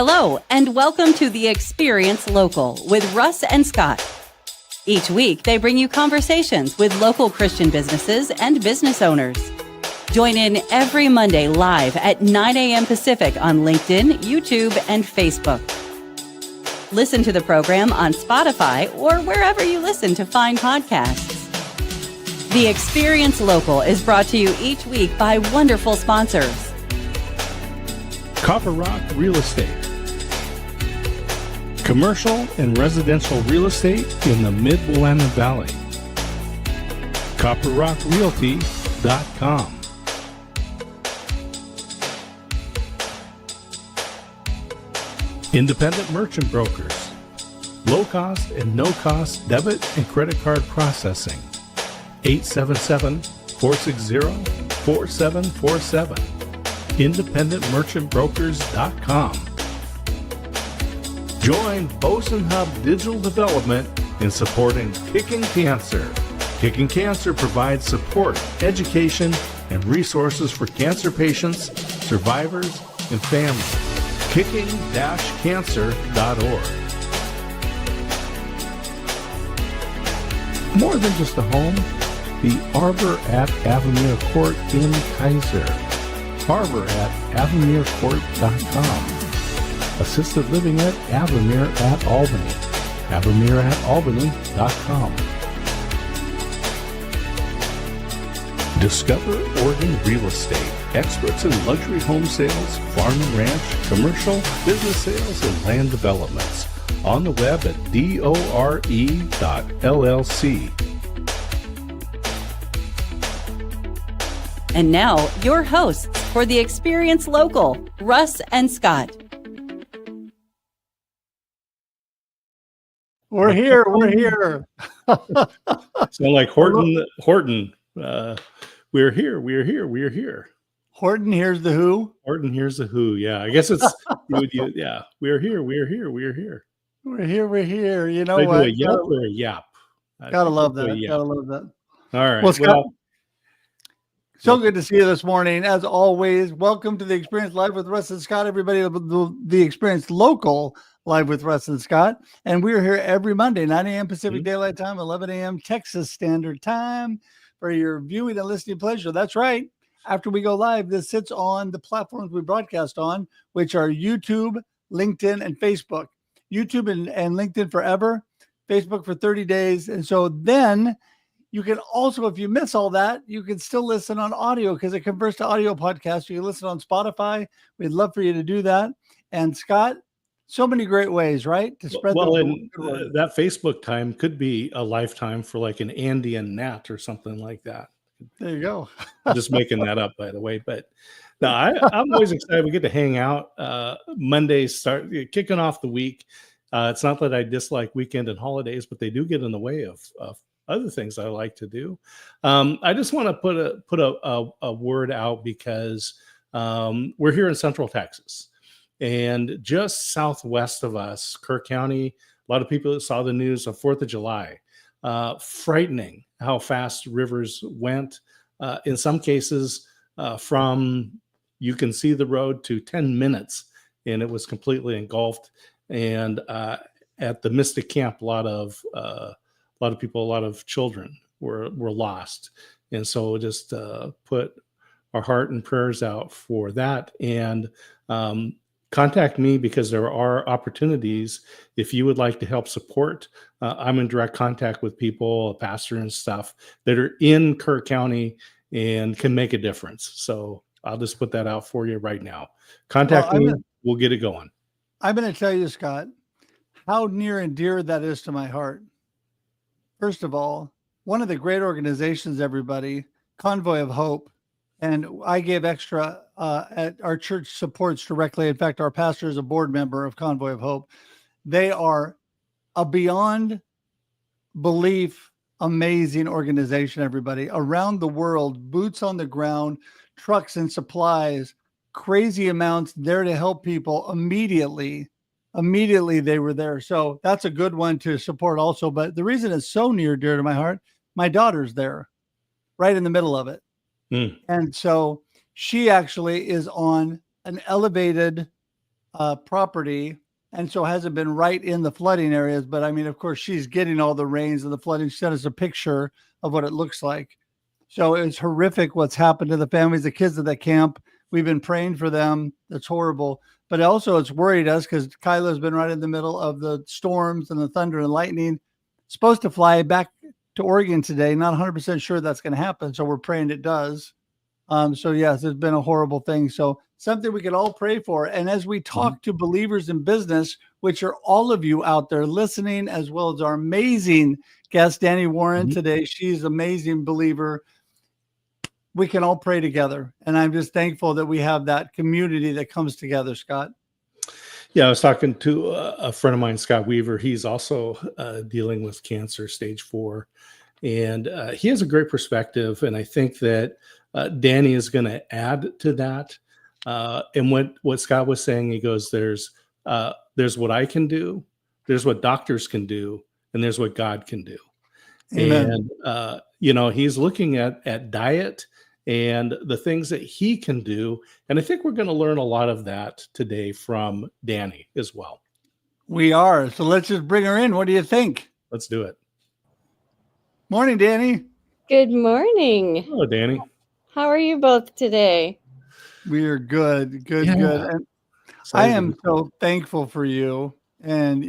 Hello, and welcome to The Experience Local with Russ and Scott. Each week, they bring you conversations with local Christian businesses and business owners. Join in every Monday live at 9 a.m. Pacific on LinkedIn, YouTube, and Facebook. Listen to the program on Spotify or wherever you listen to fine podcasts. The Experience Local is brought to you each week by wonderful sponsors. Copper Rock Real Estate. Commercial and residential real estate in the Mid-Willamette Valley. CopperRockRealty.com. Independent Merchant Brokers. Low cost and no cost debit and credit card processing. 877-460-4747. IndependentMerchantBrokers.com. Join Boson Hub Digital Development in supporting Kicking Cancer. Kicking Cancer provides support, education, and resources for cancer patients, survivors, and families. Kicking-cancer.org. More than just a home, the Arbor at Avamere Court in Kaiser. Arbor at AvamereCourt.com. Assisted living at Avamere at Albany. AvamereAtAlbany.com. Discover Oregon Real Estate. Experts in luxury home sales, farm and ranch, commercial, business sales, and land developments. On the web at dore.llc. And now, your hosts for The Experience Local, Russ and Scott. We're here. Sound like Horton. We're here. Horton hears the who. Horton hears the who. Yeah, I guess it's yeah. We're here. You know they what? Do a yelp or a yap? Gotta love that. All right. Well, Scott, so good to see you this morning. As always, welcome to The Experience Live with Russ and Scott. Everybody, the Experience Local Live with Russ and Scott. And we're here every Monday, 9 a.m. Pacific Daylight Time, 11 a.m. Texas Standard Time for your viewing and listening pleasure. That's right. After we go live, this sits on the platforms we broadcast on, which are YouTube, LinkedIn, and Facebook. YouTube and LinkedIn forever, Facebook for 30 days. And so then you can also, if you miss all that, you can still listen on audio because it converts to audio podcasts. You can listen on Spotify. We'd love for you to do that. And Scott, so many great ways, right? To spread that Facebook time could be a lifetime for like an Andy and Nat or something like that. There you go. I'm just making that up, by the way. But no, I'm always excited. We get to hang out. Mondays start kicking off the week. It's not that I dislike weekend and holidays, but they do get in the way of other things I like to do. I just want to put a word out because we're here in Central Texas. And just southwest of us, Kerr County, a lot of people that saw the news of 4th of July, frightening how fast rivers went. In some cases, from you can see the road to 10 minutes, and it was completely engulfed. And at the Mystic Camp, a lot of people, a lot of children were lost. And so just put our heart and prayers out for that. And contact me because there are opportunities if you would like to help support. I'm in direct contact with people, a pastor and stuff that are in Kerr County and can make a difference. So I'll just put that out for you right now. Contact me. We'll get it going. I'm going to tell you, Scott, how near and dear that is to my heart. First of all, one of the great organizations, everybody, Convoy of Hope, and I gave extra at our church supports directly. In fact, our pastor is a board member of Convoy of Hope. They are a beyond belief amazing organization, everybody. Around the world, boots on the ground, trucks and supplies, crazy amounts there to help people immediately. Immediately they were there. So that's a good one to support also. But the reason it's so near dear to my heart, my daughter's there right in the middle of it. And so she actually is on an elevated property, and so hasn't been right in the flooding areas. But I mean, of course, she's getting all the rains and the flooding. She sent us a picture of what it looks like. So it's horrific what's happened to the families, the kids at that camp. We've been praying for them. That's horrible. But also it's worried us because Kyla's been right in the middle of the storms and the thunder and lightning. Supposed to fly back to Oregon today. Not 100% sure that's going to happen. So we're praying it does. So yes, it's been a horrible thing. So something we could all pray for. And as we talk to believers in business, which are all of you out there listening, as well as our amazing guest, Dani Warren today. She's an amazing believer. We can all pray together. And I'm just thankful that we have that community that comes together, Scott. Yeah, I was talking to a friend of mine, Scott Weaver. He's also dealing with cancer, stage 4. And he has a great perspective. And I think that Dani is going to add to that. And what Scott was saying, he goes, there's what I can do, there's what doctors can do, and there's what God can do. Amen. And, he's looking at diet and the things that he can do. And I think we're going to learn a lot of that today from Dani as well. We are. So let's just bring her in. What do you think? Let's do it. Morning, Dani. Good morning. Hello, Dani. How are you both today? We are good. Good. And I am so thankful for you and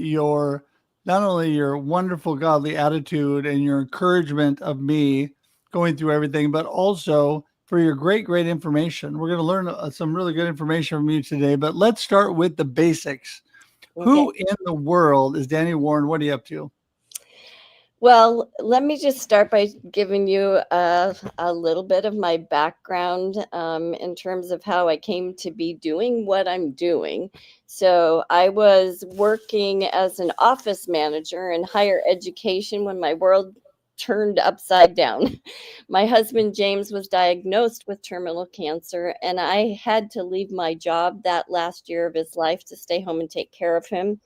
not only your wonderful godly attitude and your encouragement of me going through everything, but also for your great information. We're going to learn some really good information from you today, but let's start with the basics. Okay. Who in the world is Dani Warren? What are you up to? Well, let me just start by giving you a little bit of my background in terms of how I came to be doing what I'm doing. So I was working as an office manager in higher education when my world turned upside down. My husband, James, was diagnosed with terminal cancer, and I had to leave my job that last year of his life to stay home and take care of him.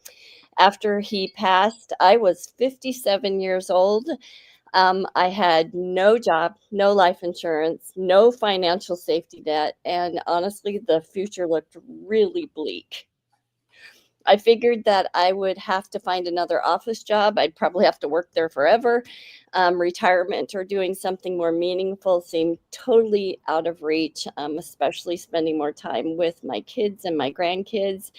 After he passed, I was 57 years old. I had no job, no life insurance, no financial safety net, and honestly, the future looked really bleak. I figured that I would have to find another office job. I'd probably have to work there forever. Retirement or doing something more meaningful seemed totally out of reach, especially spending more time with my kids and my grandkids.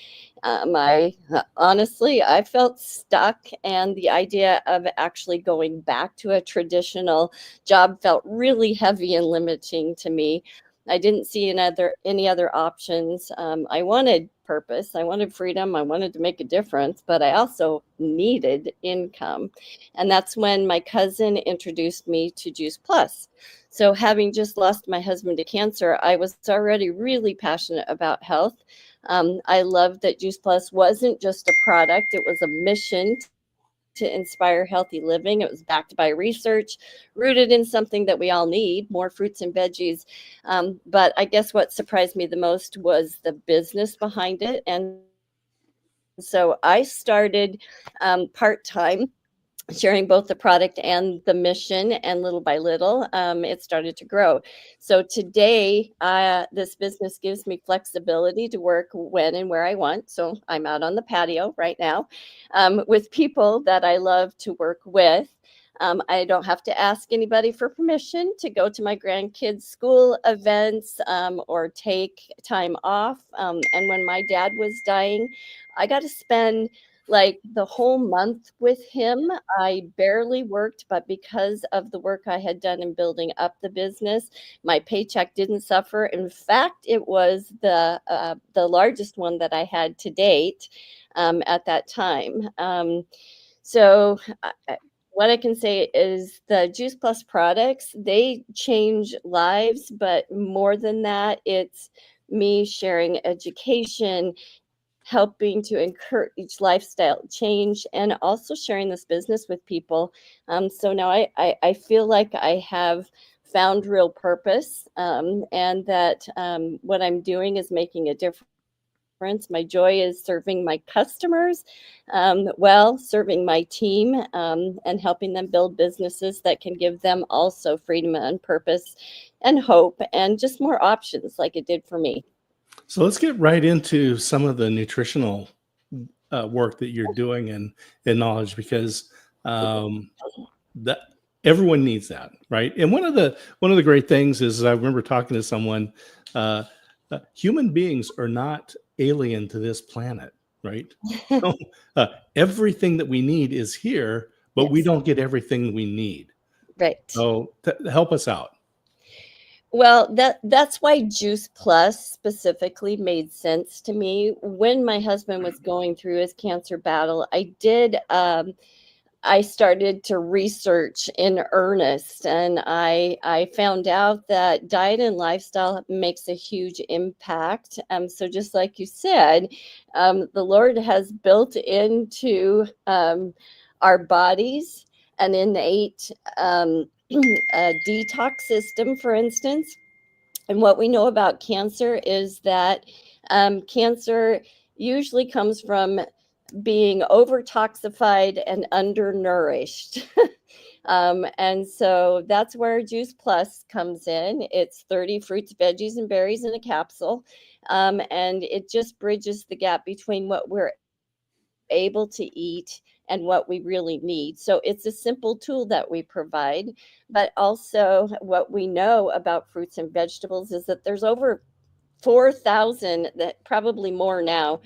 Honestly, I felt stuck, and the idea of actually going back to a traditional job felt really heavy and limiting to me. I didn't see any other options. I wanted purpose. I wanted freedom. I wanted to make a difference, but I also needed income. And that's when my cousin introduced me to Juice Plus. So having just lost my husband to cancer, I was already really passionate about health. I loved that Juice Plus wasn't just a product. It was a mission to inspire healthy living. It was backed by research, rooted in something that we all need, more fruits and veggies. But I guess what surprised me the most was the business behind it. And so I started part-time, sharing both the product and the mission, and little by little, it started to grow. So today, this business gives me flexibility to work when and where I want. So I'm out on the patio right now with people that I love to work with. I don't have to ask anybody for permission to go to my grandkids' school events or take time off. And when my dad was dying, I got to spend like the whole month with him. I barely worked, but because of the work I had done in building up the business, my paycheck didn't suffer. In fact, it was the largest one that I had to date at that time. So what I can say is the Juice Plus products, they change lives, but more than that, it's me sharing education, helping to encourage lifestyle change, and also sharing this business with people. So now I feel like I have found real purpose, and that what I'm doing is making a difference. My joy is serving my customers, serving my team, and helping them build businesses that can give them also freedom and purpose and hope and just more options like it did for me. So let's get right into some of the nutritional work that you're doing and knowledge, because that everyone needs that, right? And one of the great things is, I remember talking to someone, human beings are not alien to this planet, right? So, everything that we need is here, but we Yes. don't get everything we need. Right. So help us out. Well, that's why Juice Plus specifically made sense to me. When my husband was going through his cancer battle, I started to research in earnest, and I found out that diet and lifestyle makes a huge impact. So just like you said, the Lord has built into our bodies an innate detox system, for instance. And what we know about cancer is that cancer usually comes from being over-toxified and undernourished. And so that's where Juice Plus comes in. It's 30 fruits, veggies, and berries in a capsule. And it just bridges the gap between what we're able to eat and what we really need. So it's a simple tool that we provide, but also what we know about fruits and vegetables is that there's over 4,000, that probably more now,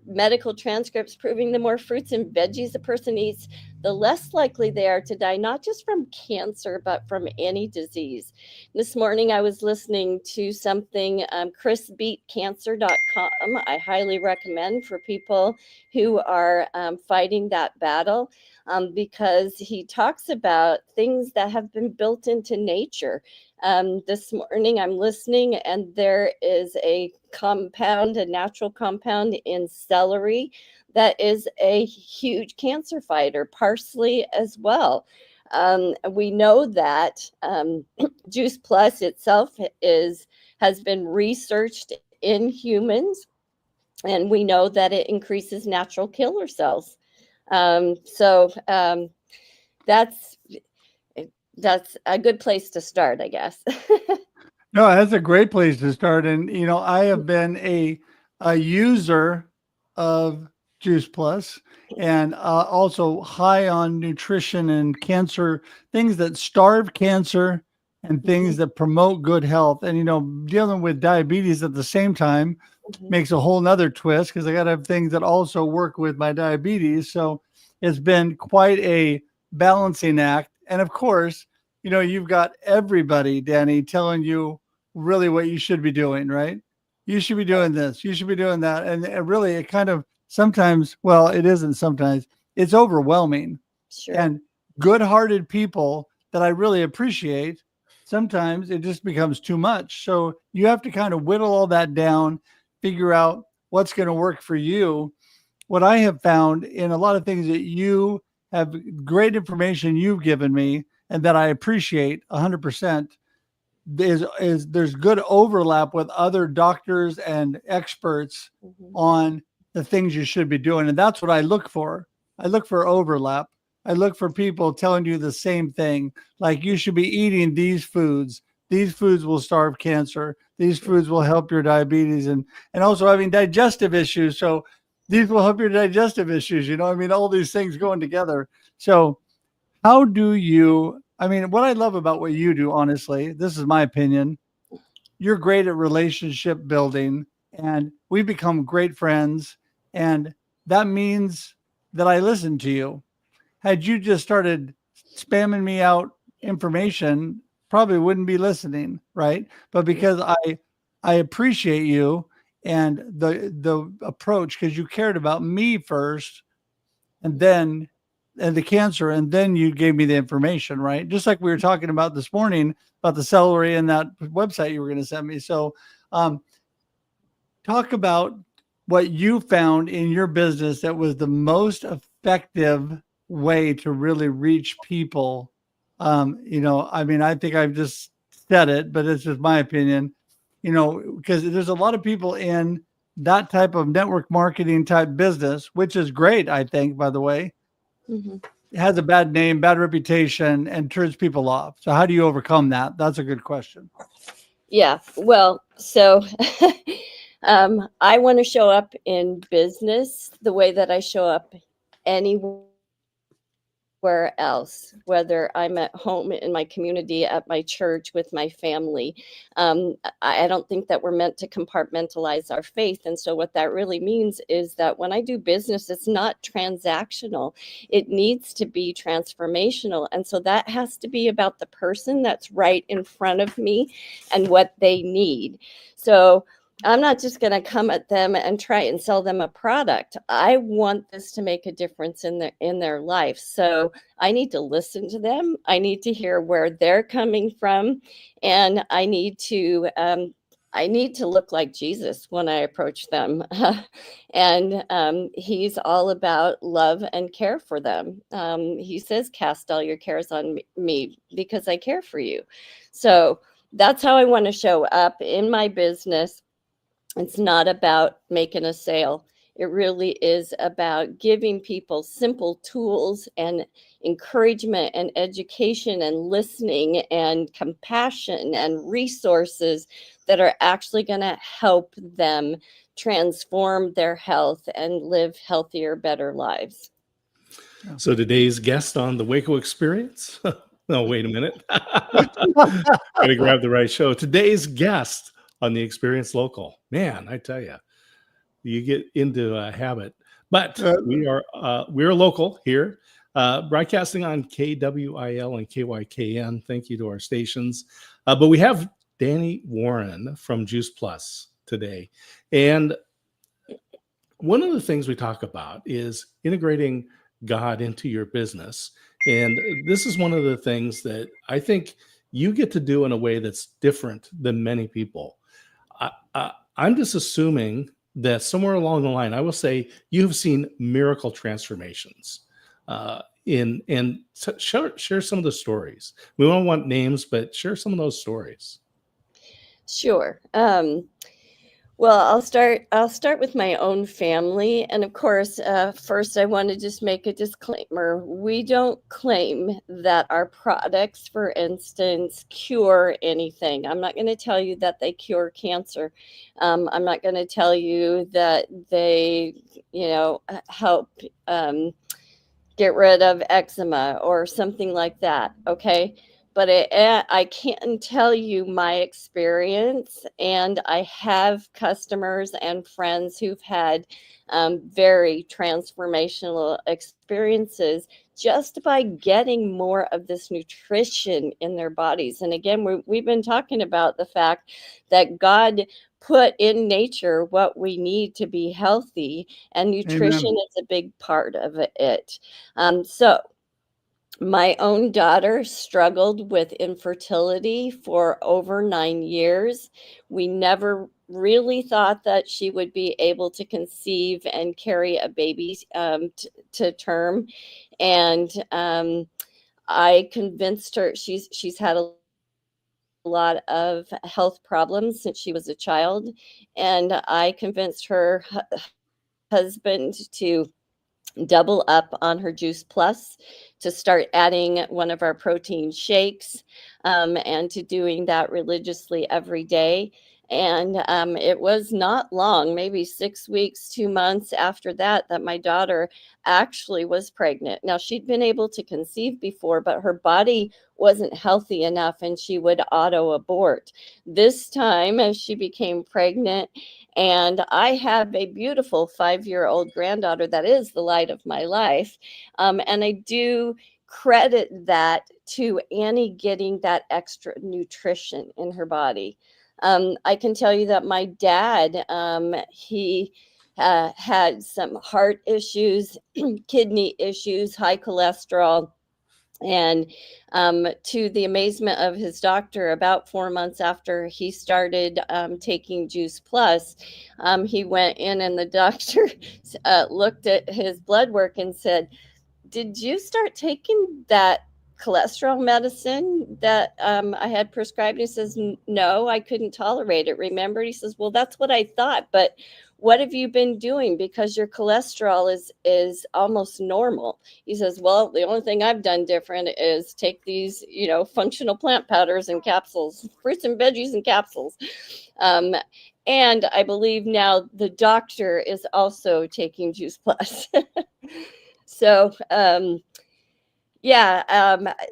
medical transcripts proving the more fruits and veggies a person eats, the less likely they are to die, not just from cancer, but from any disease. This morning, I was listening to something, chrisbeatcancer.com. I highly recommend for people who are fighting that battle, because he talks about things that have been built into nature. This morning I'm listening, and there is a natural compound in celery that is a huge cancer fighter, parsley as well. We know that Juice Plus itself has been researched in humans, and we know that it increases natural killer cells. So that's a good place to start, I guess. No, that's a great place to start. And, I have been a user of Juice Plus, and also high on nutrition and cancer, things that starve cancer and things that promote good health. And, dealing with diabetes at the same time makes a whole nother twist, because I got to have things that also work with my diabetes. So it's been quite a balancing act. And of course, you've got everybody, Dani, telling you really what you should be doing, right? You should be doing this, you should be doing that. And really, it kind of sometimes, well, it isn't sometimes, it's overwhelming. Sure. And good-hearted people that I really appreciate, sometimes it just becomes too much. So you have to kind of whittle all that down, figure out what's going to work for you. What I have found in a lot of things that you have, great information you've given me, and that I appreciate 100%, is there's good overlap with other doctors and experts on the things you should be doing. And that's what I look for. I look for overlap. I look for people telling you the same thing, like you should be eating these foods. These foods will starve cancer. These foods will help your diabetes, and also having digestive issues. So these will help your digestive issues. All these things going together. So how do you, what I love about what you do, honestly, this is my opinion, you're great at relationship building, and we've become great friends. And that means that I listen to you. Had you just started spamming me out information, probably wouldn't be listening, right? But because I appreciate you and the approach, because you cared about me first, and the cancer, and then you gave me the information, right? Just like we were talking about this morning about the celery and that website you were going to send me. So talk about what you found in your business that was the most effective way to really reach people. I think I've just said it, but it's just my opinion, because there's a lot of people in that type of network marketing type business, which is great, I think, by the way. It has a bad name, bad reputation, and turns people off. So how do you overcome that? That's a good question. Yeah. Well, so I want to show up in business the way that I show up anywhere else, whether I'm at home in my community, at my church, with my family. I don't think that we're meant to compartmentalize our faith. And so, what that really means is that when I do business, it's not transactional, it needs to be transformational. And so, that has to be about the person that's right in front of me and what they need. So, I'm not just going to come at them and try and sell them a product. I want this to make a difference in their life. So I need to listen to them. I need to hear where they're coming from, and I need to look like Jesus when I approach them. And he's all about love and care for them. He says, "Cast all your cares on me because I care for you." So that's how I want to show up in my business. It's not about making a sale. It really is about giving people simple tools and encouragement and education and listening and compassion and resources that are actually going to help them transform their health and live healthier, better lives. So today's guest on the Waco Experience. No, wait a minute. Gotta grab the right show. Today's guest on the Experience Local. Man, I tell you, you get into a habit. But we're local here, broadcasting on KWIL and KYKN. Thank you to our stations. But we have Dani Warren from Juice Plus today. And one of the things we talk about is integrating God into your business. And this is one of the things that I think you get to do in a way that's different than many people. I'm just assuming that somewhere along the line, I will say you've seen miracle transformations. And share some of the stories. We don't want names, but share some of those stories. Sure. Well, I'll start with my own family. And of course, first I want to just make a disclaimer. We don't claim that our products, for instance, cure anything. I'm not going to tell you that they cure cancer. I'm not going to tell you that they, help get rid of eczema or something like that. Okay. But I can tell you my experience, and I have customers and friends who've had very transformational experiences just by getting more of this nutrition in their bodies. And again, we've been talking about the fact that God put in nature what we need to be healthy, and nutrition Amen. is a big part of it. So my own daughter struggled with infertility for over 9 years. We never really thought that she would be able to conceive and carry a baby to term. And I convinced her, she's had a lot of health problems since she was a child. And I convinced her husband to double up on her Juice Plus, to start adding one of our protein shakes, and to doing that religiously every day. And it was not long, maybe 6 weeks, 2 months after that, that my daughter actually was pregnant. Now, she'd been able to conceive before, but her body wasn't healthy enough and she would auto abort. This time, as she became pregnant, and I have a beautiful 5-year-old granddaughter that is the light of my life. And I do credit that to Annie getting that extra nutrition in her body. I can tell you that my dad, he had some heart issues, kidney issues, high cholesterol. And to the amazement of his doctor, about 4 months after he started taking Juice Plus, he went in and the doctor looked at his blood work and said, "Did you start taking that cholesterol medicine that I had prescribed?" He says, "No, I couldn't tolerate it. Remember?" He says, "Well, that's what I thought. But what have you been doing? Because your cholesterol is almost normal. He says, well, the only thing I've done different is take these, functional plant powders and capsules, fruits and veggies and capsules. And I believe now the doctor is also taking Juice Plus. So,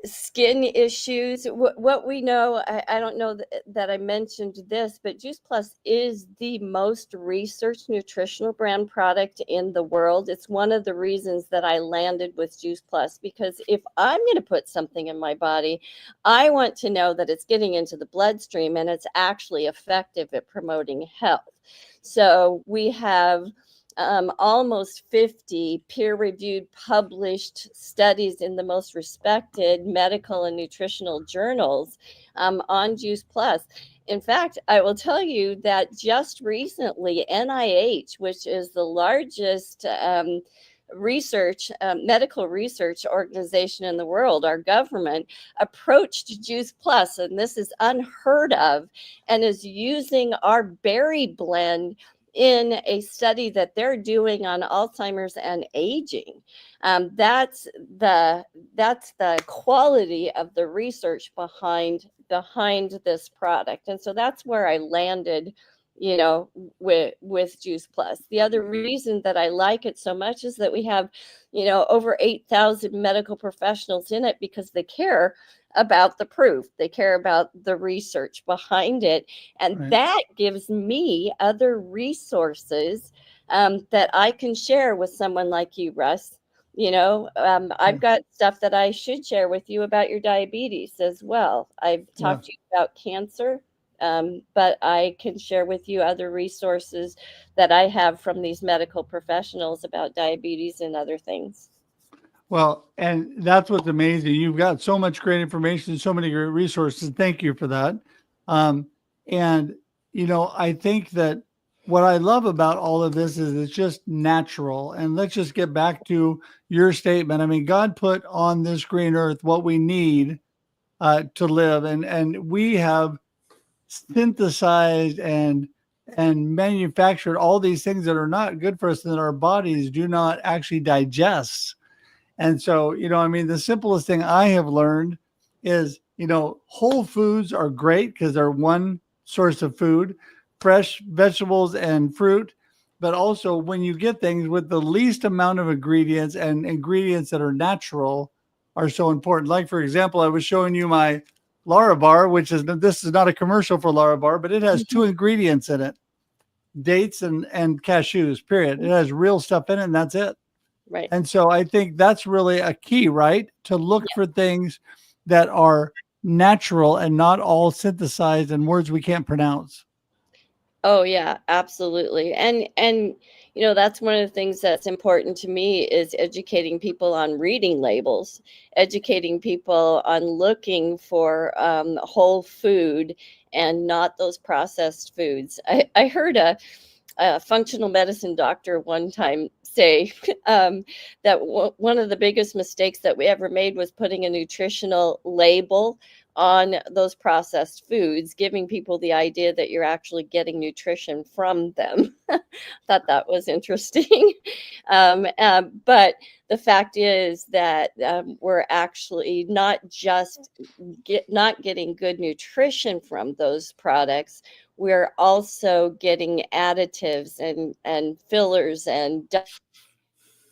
skin issues. What we know, I don't know that I mentioned this, but Juice Plus is the most researched nutritional brand product in the world. It's one of the reasons that I landed with Juice Plus, because if I'm going to put something in my body, I want to know that it's getting into the bloodstream and it's actually effective at promoting health. So we have almost 50 peer-reviewed published studies in the most respected medical and nutritional journals on Juice Plus. In fact, I will tell you that just recently, NIH, which is the largest medical research organization in the world, our government, approached Juice Plus, and this is unheard of, and is using our berry blend in a study that they're doing on Alzheimer's and aging. That's the quality of the research behind this product. And so that's where I landed, with Juice Plus. The other reason that I like it so much is that we have, over 8,000 medical professionals in it, because they care about the proof. They care about the research behind it. And Right. that gives me other resources that I can share with someone like you, Russ. I've got stuff that I should share with you about your diabetes as well. I've talked to you about cancer, but I can share with you other resources that I have from these medical professionals about diabetes and other things. Well, and that's what's amazing. You've got so much great information, so many great resources. Thank you for that. I think that what I love about all of this is it's just natural. And let's just get back to your statement. I mean, God put on this green earth what we need to live. And we have synthesized and manufactured all these things that are not good for us and that our bodies do not actually digest. And so, the simplest thing I have learned is, whole foods are great because they're one source of food, fresh vegetables and fruit. But also when you get things with the least amount of ingredients and ingredients that are natural are so important. Like, for example, I was showing you my Larabar, this is not a commercial for Larabar, but it has 2 ingredients in it, dates and cashews, period. It has real stuff in it, and that's it. Right. And so I think that's really a key, right? To look for things that are natural and not all synthesized in words we can't pronounce. Oh yeah, absolutely. And that's one of the things that's important to me is educating people on reading labels, educating people on looking for whole food and not those processed foods. I heard a functional medicine doctor one time say that one of the biggest mistakes that we ever made was putting a nutritional label on those processed foods, giving people the idea that you're actually getting nutrition from them. Thought that was interesting. But the fact is that we're actually not getting good nutrition from those products. We're also getting additives and fillers and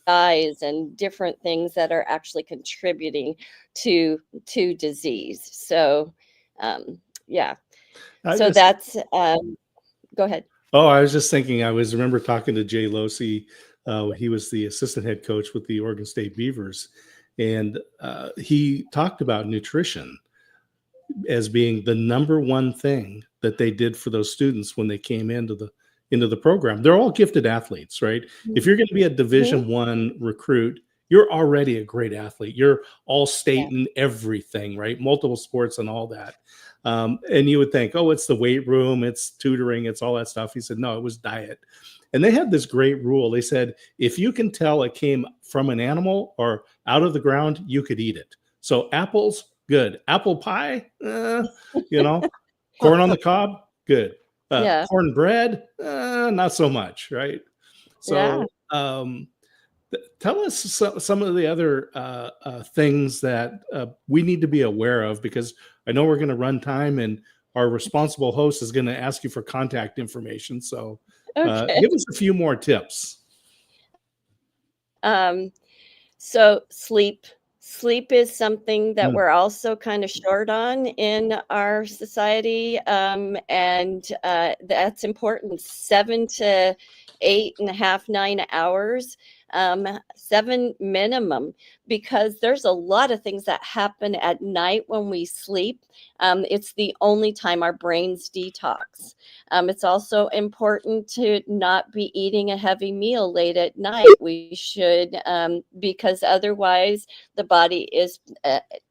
dyes and different things that are actually contributing to disease. So, that's go ahead. Oh, I was just thinking, remember talking to Jay Losey. He was the assistant head coach with the Oregon State Beavers. And he talked about nutrition as being the number one thing that they did for those students when they came into the program. They're all gifted athletes, right? Mm-hmm. If you're going to be a Division I recruit, you're already a great athlete. You're all state in everything, right? Multiple sports and all that. And you would think, oh, it's the weight room, it's tutoring, it's all that stuff. He said, no, it was diet. And they had this great rule. They said, if you can tell it came from an animal or out of the ground, you could eat it. So apples, good. Apple pie, corn on the cob, good. Yeah. Cornbread, not so much, right? Yeah. So tell us some of the other things that we need to be aware of, because I know we're going to run time and our responsible host is going to ask you for contact information. So Okay. give us a few more tips. So sleep is something that we're also kind of short on in our society. And that's important. 7 to 8.5, 9 hours, 7 minimum, because there's a lot of things that happen at night when we sleep. It's the only time our brains detox. It's also important to not be eating a heavy meal late at night. We should, because otherwise the body is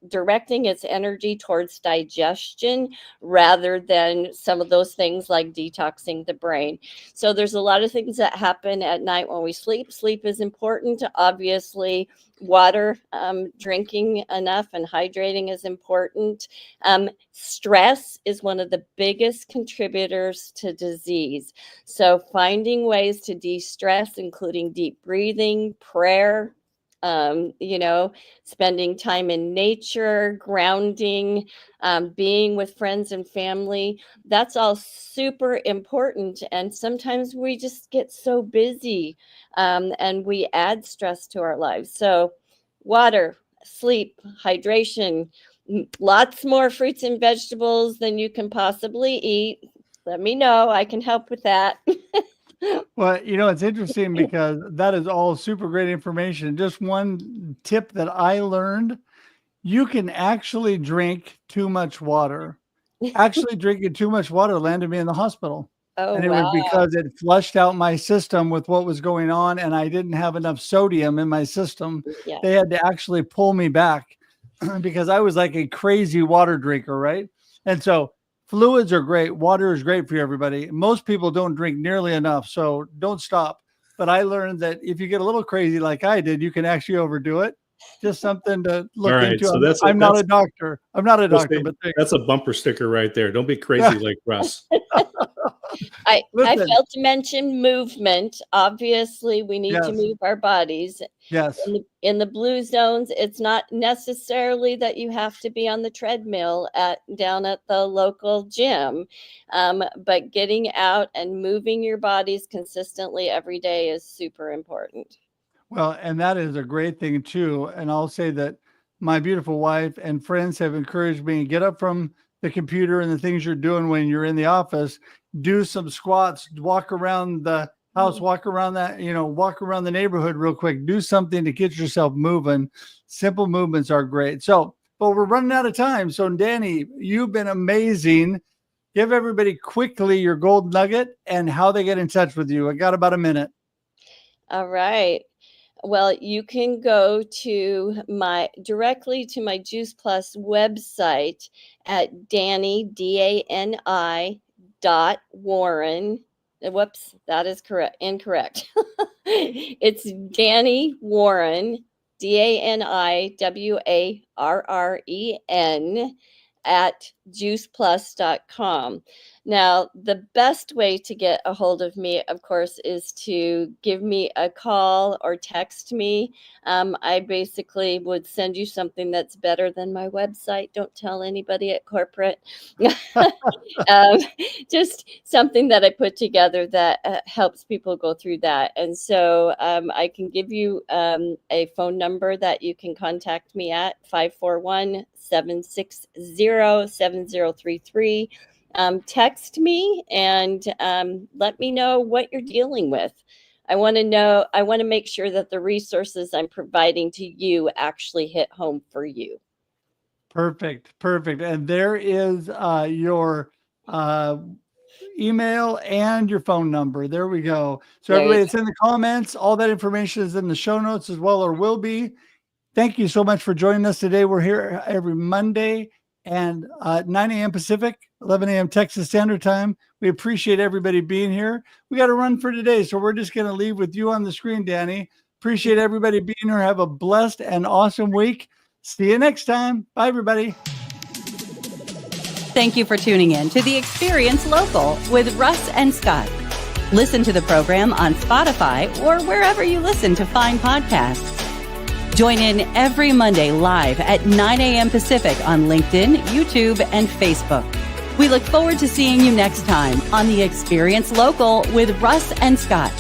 directing its energy towards digestion rather than some of those things like detoxing the brain. So there's a lot of things that happen at night when we sleep. Sleep is important. Obviously, water, drinking enough and hydrating is important. Stress is one of the biggest contributors to disease. So finding ways to de-stress, including deep breathing, prayer, spending time in nature, grounding, being with friends and family, that's all super important. And sometimes we just get so busy, and we add stress to our lives. So water, sleep, hydration, lots more fruits and vegetables than you can possibly eat. Let me know. I can help with that. Well, it's interesting because that is all super great information. Just one tip that I learned, you can actually drink too much water. Actually drinking too much water landed me in the hospital. Oh, And it was wow. because it flushed out my system with what was going on, and I didn't have enough sodium in my system. Yeah. They had to actually pull me back because I was like a crazy water drinker, right? And so fluids are great. Water is great for you, everybody. Most people don't drink nearly enough, so don't stop. But I learned that if you get a little crazy like I did, you can actually overdo it. Just something to look All right, into. so I'm not a doctor. I'm not a doctor, but that's a bumper sticker right there. Don't be crazy like Russ. I listen. failed to mention movement. Obviously, we need to Yes. move our bodies. Yes. In the blue zones, it's not necessarily that you have to be on the treadmill down at the local gym, but getting out and moving your bodies consistently every day is super important. Well, and that is a great thing too. And I'll say that my beautiful wife and friends have encouraged me to get up from the computer and the things you're doing when you're in the office, do some squats, walk around the house, walk around walk around the neighborhood real quick, do something to get yourself moving. Simple movements are great. So, but we're running out of time. So Dani, you've been amazing. Give everybody quickly your gold nugget and how they get in touch with you. I got about a minute. All right. Well, you can go directly to my Juice Plus website at Dani, DANI .Warren. Whoops, that is incorrect. It's Dani Warren, DANIWARREN at juiceplus.com. Now, the best way to get a hold of me, of course, is to give me a call or text me. I basically would send you something that's better than my website. Don't tell anybody at corporate. Just something that I put together that helps people go through that. And so I can give you a phone number that you can contact me at 541-760-7033. Text me and let me know what you're dealing with. I want to make sure that the resources I'm providing to you actually hit home for you. Perfect. And there is your email and your phone number. There we go. So everybody, it's in the comments. All that information is in the show notes as well, or will be. Thank you so much for joining us today. We're here every Monday and 9 a.m. Pacific, 11 a.m. Texas Standard Time. We appreciate everybody being here. We got to run for today, so we're just going to leave with you on the screen, Dani. Appreciate everybody being here. Have a blessed and awesome week. See you next time. Bye, everybody. Thank you for tuning in to The Experience Local with Russ and Scott. Listen to the program on Spotify or wherever you listen to find podcasts. Join in every Monday live at 9 a.m. Pacific on LinkedIn, YouTube, and Facebook. We look forward to seeing you next time on The Experience Local with Russ and Scott.